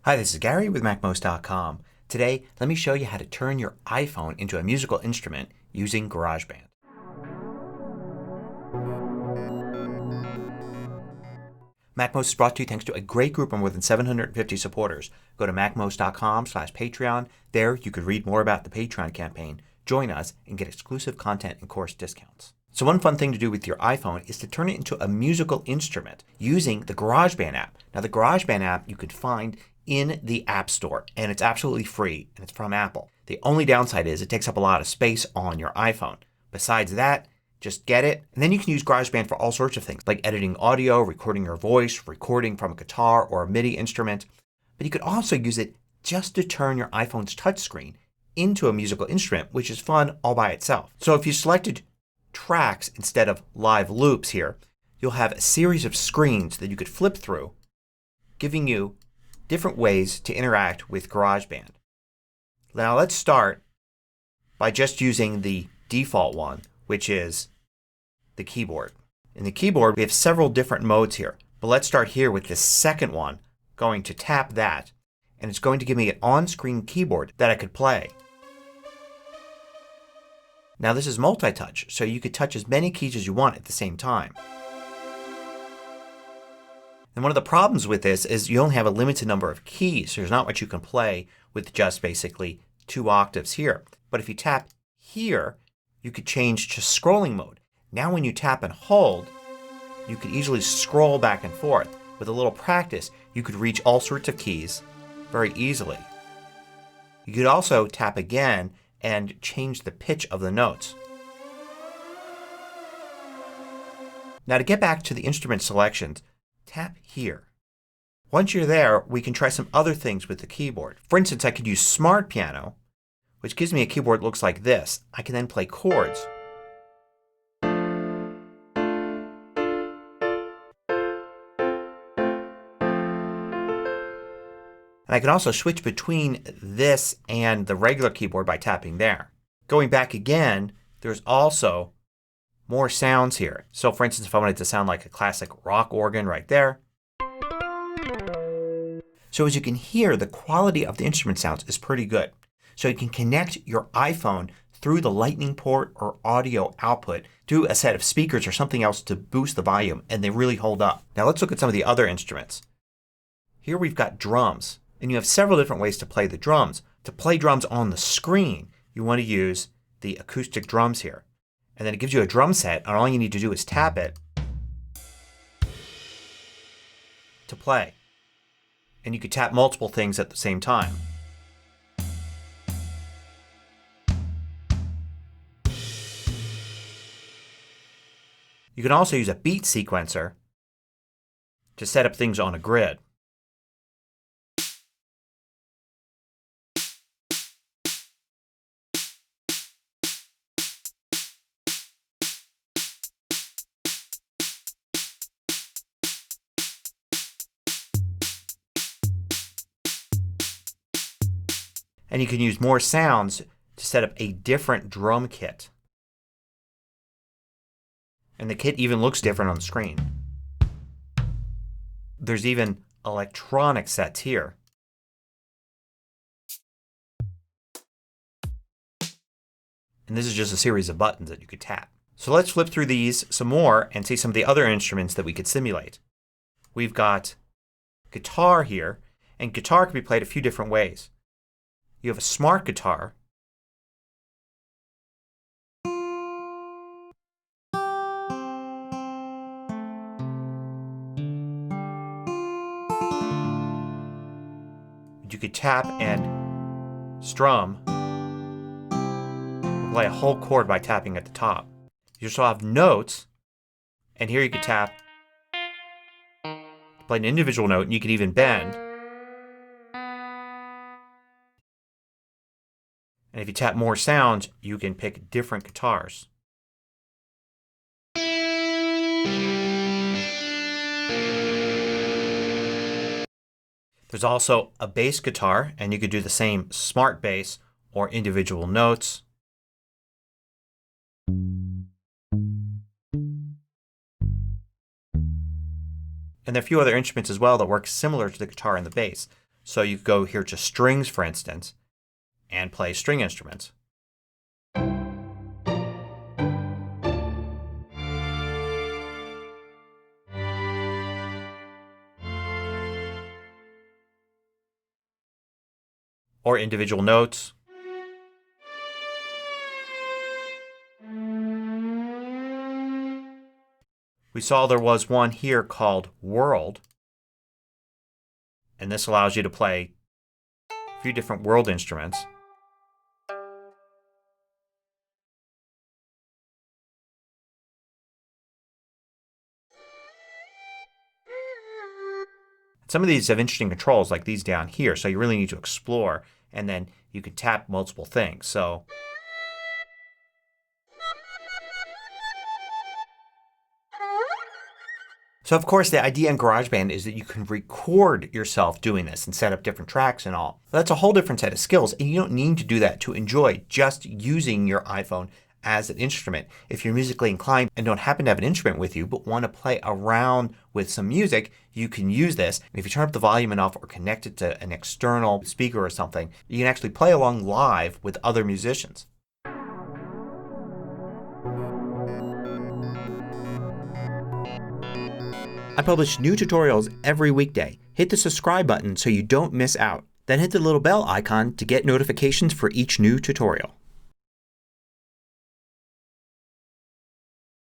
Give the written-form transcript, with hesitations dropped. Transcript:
Hi, this is Gary with MACMOST.com. Today, let me show you how to turn your iPhone into a musical instrument using GarageBand. MACMOST is brought to you thanks to a great group of more than 750 supporters. Go to MACMOST.com/Patreon. There you could read more about the Patreon campaign, join us, and get exclusive content and course discounts. So one fun thing to do with your iPhone is to turn it into a musical instrument using the GarageBand app. Now the GarageBand app you could find in the App Store and it's absolutely free and it's from Apple. The only downside is it takes up a lot of space on your iPhone. Besides that, just get it and then you can use GarageBand for all sorts of things like editing audio, recording your voice, recording from a guitar or a MIDI instrument. But you could also use it just to turn your iPhone's touchscreen into a musical instrument, which is fun all by itself. So if you selected tracks instead of live loops here, you'll have a series of screens that you could flip through, giving you different ways to interact with GarageBand. Now let's start by just using the default one, which is the keyboard. In the keyboard we have several different modes here, but let's start here with the second one. Going to tap that and it's going to give me an on-screen keyboard that I could play. Now this is multi-touch, so you could touch as many keys as you want at the same time. And one of the problems with this is you only have a limited number of keys. So there's not much you can play with just basically 2 octaves here. But if you tap here you could change to scrolling mode. Now when you tap and hold you could easily scroll back and forth. With a little practice you could reach all sorts of keys very easily. You could also tap again and change the pitch of the notes. Now to get back to the instrument selections, tap here. Once you're there we can try some other things with the keyboard. For instance, I could use Smart Piano, which gives me a keyboard that looks like this. I can then play chords. And I can also switch between this and the regular keyboard by tapping there. Going back again, there's also more sounds here. So for instance, if I wanted to sound like a classic rock organ right there. So as you can hear, the quality of the instrument sounds is pretty good. So you can connect your iPhone through the lightning port or audio output to a set of speakers or something else to boost the volume, and they really hold up. Now let's look at some of the other instruments. Here we've got drums. And you have several different ways to play the drums. To play drums on the screen you want to use the acoustic drums here. And then it gives you a drum set and all you need to do is tap it to play. And you could tap multiple things at the same time. You can also use a beat sequencer to set up things on a grid. And you can use more sounds to set up a different drum kit. And the kit even looks different on the screen. There's even electronic sets here. And this is just a series of buttons that you could tap. So let's flip through these some more and see some of the other instruments that we could simulate. We've got guitar here, and guitar can be played a few different ways. You have a smart guitar. You could tap and strum. Play a whole chord by tapping at the top. You also have notes, and here you could tap to play an individual note, and you could even bend. And if you tap more sounds you can pick different guitars. There's also a bass guitar and you could do the same smart bass or individual notes. And there are a few other instruments as well that work similar to the guitar and the bass. So you could go here to strings, for instance, and play string instruments. Or individual notes. We saw there was one here called World, and this allows you to play a few different world instruments. Some of these have interesting controls like these down here, so you really need to explore, and then you can tap multiple things. So of course the idea in GarageBand is that you can record yourself doing this and set up different tracks and all. That's a whole different set of skills, and you don't need to do that to enjoy just using your iPhone as an instrument. If you're musically inclined and don't happen to have an instrument with you but want to play around with some music, you can use this. And if you turn up the volume enough or connect it to an external speaker or something, you can actually play along live with other musicians. I publish new tutorials every weekday. Hit the subscribe button so you don't miss out. Then hit the little bell icon to get notifications for each new tutorial.